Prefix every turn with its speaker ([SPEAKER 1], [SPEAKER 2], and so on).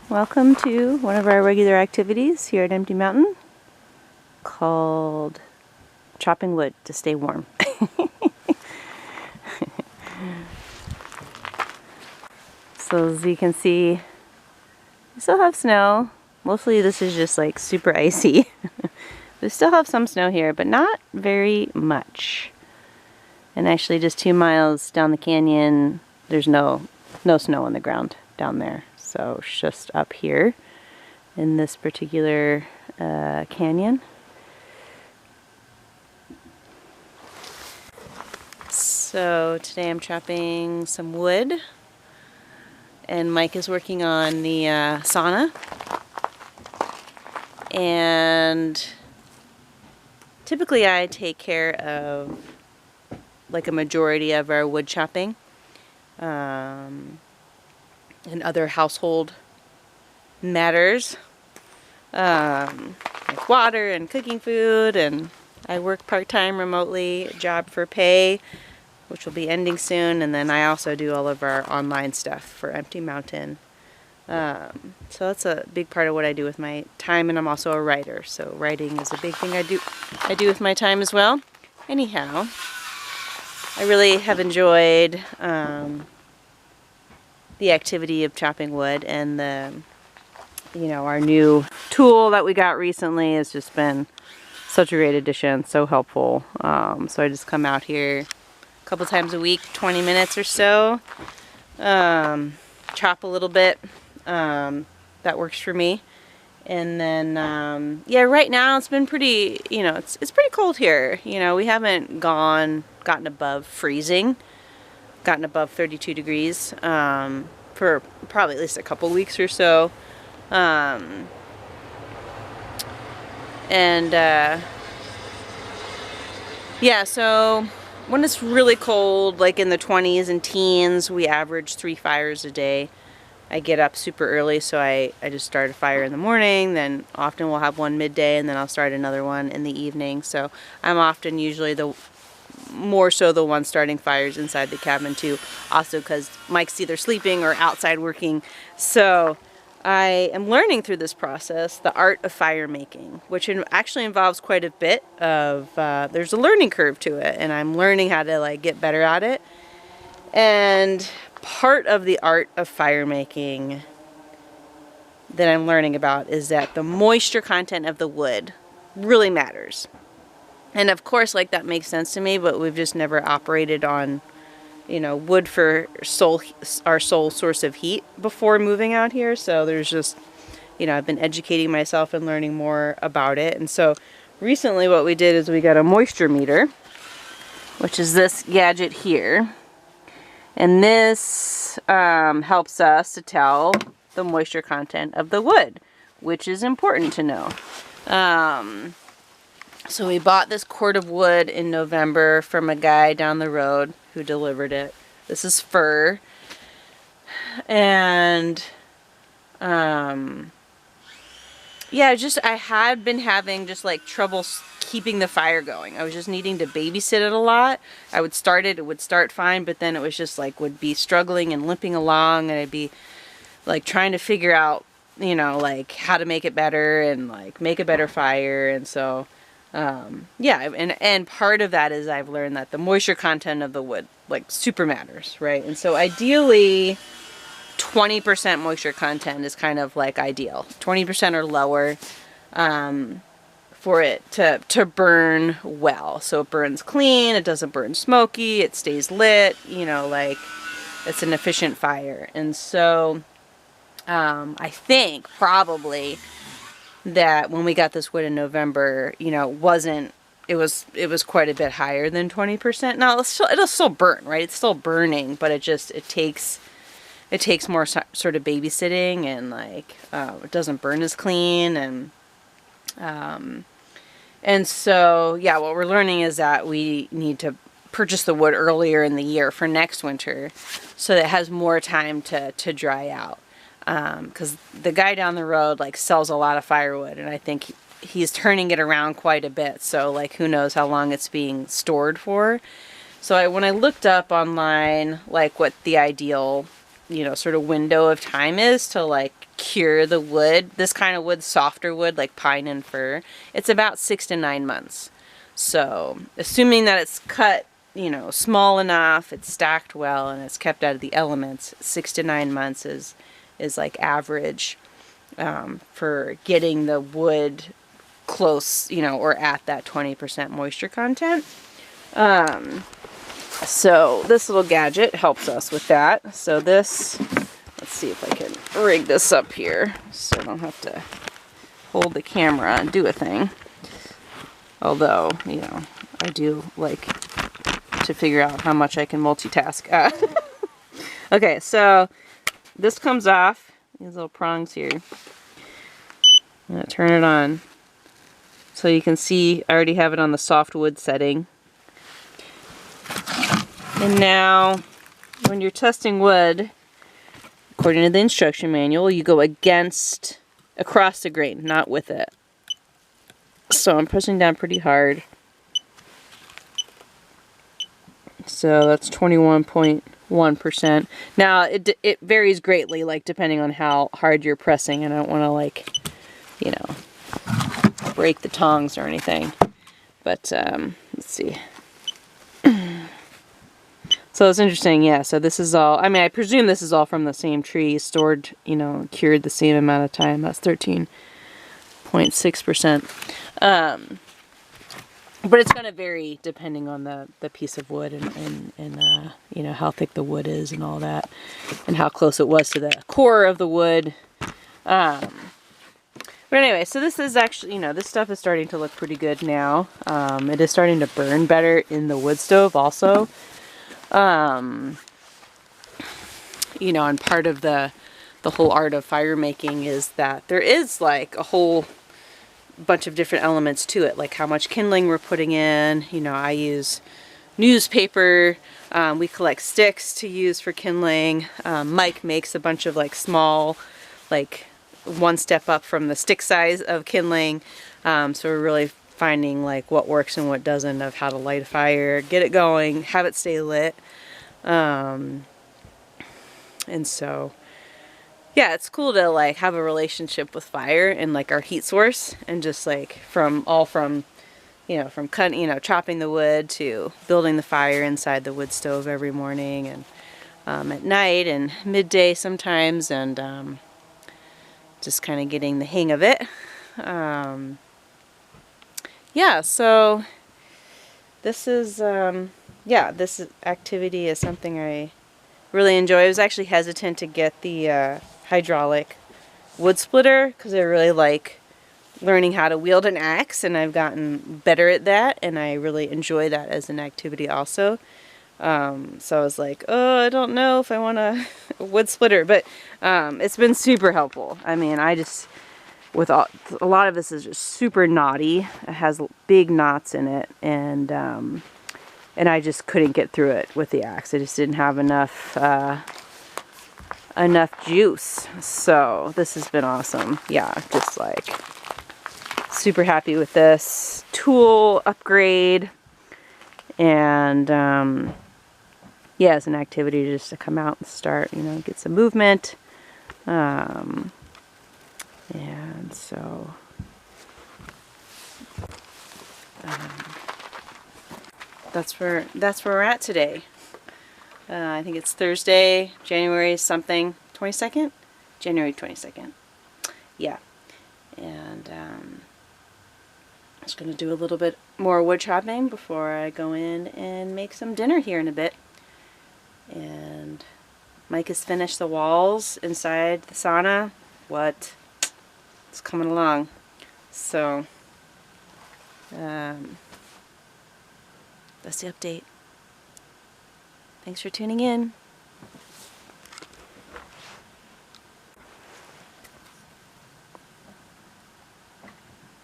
[SPEAKER 1] Welcome to one of our regular activities here at Empty Mountain called chopping wood to stay warm. So as you can see, we still have snow. Mostly this is just like super icy. We still have some snow here, but not very much. And actually just 2 miles down the canyon, there's no snow on the ground down there. So it's just up here in this particular canyon. So today I'm chopping some wood, and Mike is working on the sauna. And typically I take care of like a majority of our wood chopping and other household matters, like water and cooking food, and I work part-time remotely, job for pay, which will be ending soon, and then I also do all of our online stuff for Empty Mountain. So that's a big part of what I do with my time, and I'm also a writer, so writing is a big thing I do with my time as well. Anyhow, I really have enjoyed the activity of chopping wood, and our new tool that we got recently has just been such a great addition, so helpful. So I just come out here a couple times a week, 20 minutes or so, chop a little bit. That works for me. And then, yeah, right now it's been pretty, it's pretty cold here. We haven't gotten above freezing, gotten above 32 degrees for probably at least a couple weeks or so. Yeah, so when it's really cold, like in the 20s and teens, we average 3 fires a day. I get up super early, so I just start a fire in the morning, then often we'll have one midday, and then I'll start another one in the evening. So I'm often usually more so the one starting fires inside the cabin too, also because Mike's either sleeping or outside working. So I am learning through this process the art of fire making, which actually involves quite a bit of, there's a learning curve to it, and I'm learning how to get better at it. And part of the art of fire making that I'm learning about is that the moisture content of the wood really matters. And of course, that makes sense to me, but we've just never operated on, wood for our sole source of heat before moving out here. So there's just, I've been educating myself and learning more about it. And so recently what we did is we got a moisture meter, which is this gadget here. And this helps us to tell the moisture content of the wood, which is important to know. So we bought this cord of wood in November from a guy down the road who delivered it. This is fir. And yeah, I had been having trouble keeping the fire going. I was just needing to babysit it a lot. I would start it would start fine, but then it was just would be struggling and limping along, and I'd be trying to figure out, how to make it better and make a better fire. And so yeah, and part of that is I've learned that the moisture content of the wood super matters, right? And so ideally 20% moisture content is kind of ideal. 20% or lower for it to burn well. So it burns clean, it doesn't burn smoky, it stays lit, it's an efficient fire. And so I think probably that when we got this wood in November, it was quite a bit higher than 20%. Now it'll still burn, right? It's still burning, but it takes more sort of babysitting, and it doesn't burn as clean. And so yeah, what we're learning is that we need to purchase the wood earlier in the year for next winter, so that it has more time to dry out. Because the guy down the road sells a lot of firewood, and I think he's turning it around quite a bit. So who knows how long it's being stored for. So when I looked up online what the ideal you know, sort of window of time is to like cure the wood. This kind of wood, softer wood like pine and fir, it's about 6 to 9 months. So assuming that it's cut, you know, small enough, it's stacked well, and it's kept out of the elements, 6 to 9 months is like average for getting the wood close, you know, or at that 20% moisture content. So this little gadget helps us with that. So this, let's see if I can rig this up here so I don't have to hold the camera and do a thing. Although, you know, I do like to figure out how much I can multitask. Okay, so this comes off, these little prongs here. I'm going to turn it on. So you can see I already have it on the soft wood setting. And now, when you're testing wood, according to the instruction manual, you go across the grain, not with it. So I'm pressing down pretty hard. So that's 21.1%. Now it varies greatly, like depending on how hard you're pressing, and I don't want to, like, you know, break the tongs or anything. But let's see. So it's interesting, yeah. So this is all, I mean, I presume this is all from the same tree, stored, you know, cured the same amount of time. That's 13.6%. But it's going to vary depending on the piece of wood and you know, how thick the wood is and all that, and how close it was to the core of the wood. But anyway, so this is actually, you know, this stuff is starting to look pretty good now. It is starting to burn better in the wood stove also. You know, and part of the whole art of fire making is that there is like a whole bunch of different elements to it, like how much kindling we're putting in. You know, I use newspaper, we collect sticks to use for kindling. Mike makes a bunch of like small, like one step up from the stick size of kindling. So we're really finding like what works and what doesn't, of how to light a fire, get it going, have it stay lit. And so, yeah, it's cool to like have a relationship with fire and like our heat source, and just like from, you know, from cutting, you know, chopping the wood to building the fire inside the wood stove every morning, and at night and midday sometimes, and just kind of getting the hang of it. Yeah, so this is, yeah, this activity is something I really enjoy. I was actually hesitant to get the hydraulic wood splitter because I really like learning how to wield an axe, and I've gotten better at that, and I really enjoy that as an activity also. So I was like, oh, I don't know if I want a wood splitter, but it's been super helpful. I mean, I just, with a lot of this is just super knotty. It has big knots in it, and I just couldn't get through it with the axe. I just didn't have enough juice. So this has been awesome. Yeah, just like super happy with this tool upgrade, and yeah, it's an activity just to come out and start, you know, get some movement. And so that's where we're at today. I think it's Thursday, January something, 22nd? January 22nd. Yeah. And I'm just going to do a little bit more wood chopping before I go in and make some dinner here in a bit. And Mike has finished the walls inside the sauna. What? It's coming along. So, that's the update. Thanks for tuning in.